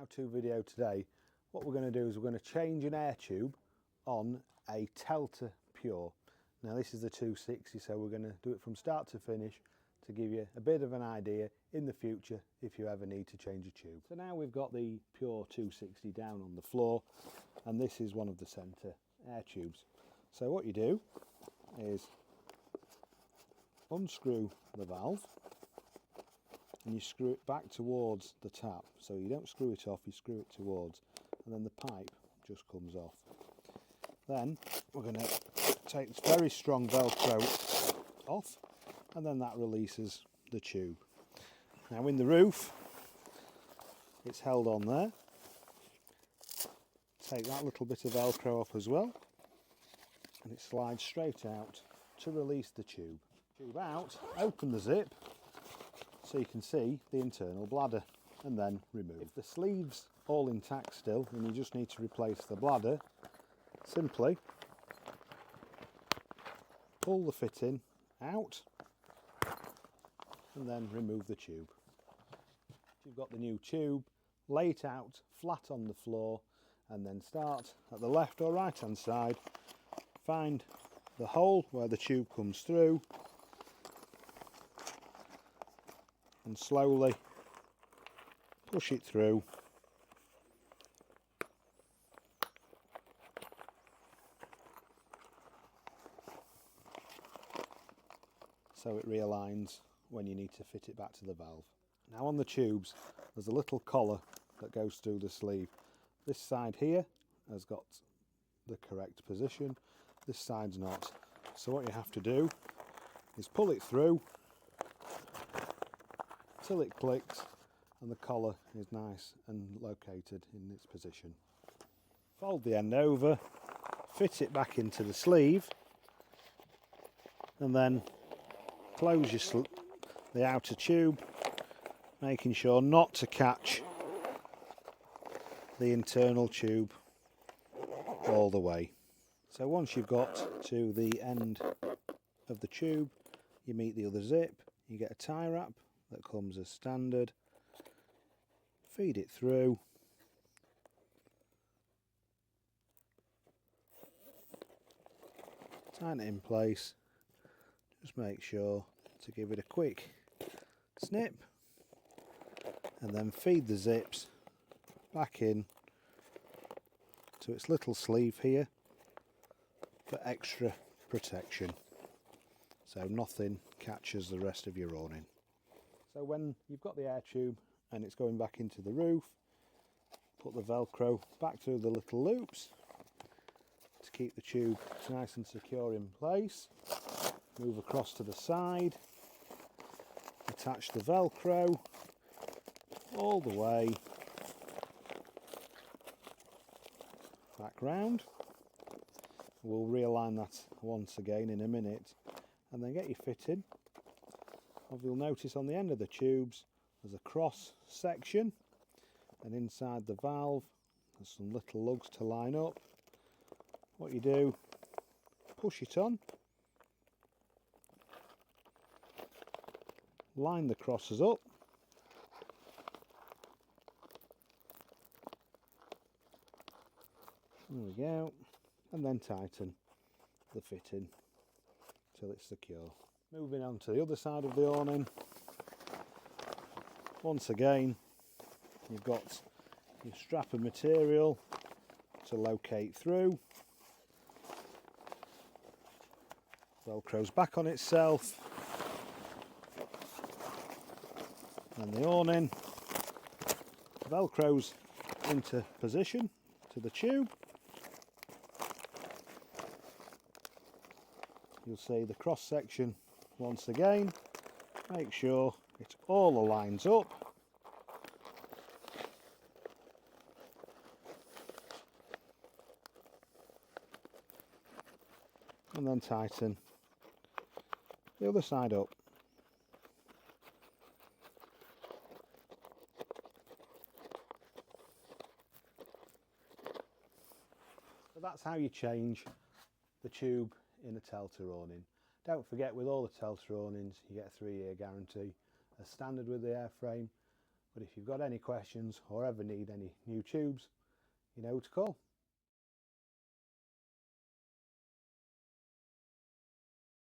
how-to video today. What we're going to do is we're going to change an air tube on a Telta Pure. Now this is the 260, so we're going to do it from start to finish to give you a bit of an idea in the future if you ever need to change a tube. So now we've got the Pure 260 down on the floor, and this is one of the centre air tubes. So what you do is unscrew the valve and you screw it back towards the tap. So you don't screw it off, you screw it towards, and then the pipe just comes off. Then we're going to take this very strong Velcro off, and then that releases the tube. Now in the roof, it's held on there. Take that little bit of Velcro off as well, and it slides straight out to release the tube. Tube out, open the zip so you can see the internal bladder, and then remove. If the sleeve's all intact still and you just need to replace the bladder, simply pull the fitting out and then remove the tube. If you've got the new tube, lay it out flat on the floor and then start at the left or right hand side, find the hole where the tube comes through and slowly push it through. So it realigns when you need to fit it back to the valve. Now on the tubes there's a little collar that goes through the sleeve. This side here has got the correct position, this side's not. So what you have to do is pull it through till it clicks and the collar is nice and located in its position. Fold the end over, fit it back into the sleeve, and then close the outer tube, making sure not to catch the internal tube all the way. So once you've got to the end of the tube, you meet the other zip, you get a tie wrap that comes as standard, feed it through, tighten it in place, just make sure to give it a quick snip and then feed the zips back in to its little sleeve here for extra protection so nothing catches the rest of your awning. So when you've got the air tube and it's going back into the roof, put the Velcro back through the little loops to keep the tube nice and secure in place. Move across to the side, attach the Velcro all the way back round. We'll realign that once again in a minute, and then get your fitting. You'll notice on the end of the tubes there's a cross section, and inside the valve there's some little lugs to line up. What you do, push it on, line the crosses up, there we go, and then tighten the fitting till it's secure. Moving on to the other side of the awning, once again you've got your strap of material to locate through. Velcro's back on itself, and the awning Velcro's into position to the tube. You'll see the cross section once again, make sure it all aligns up, and then tighten the other side up. So that's how you change the tube in a Telta awning. Don't forget, with all the Telta awnings you get a 3-year guarantee as standard with the airframe. But if you've got any questions or ever need any new tubes, you know who to call.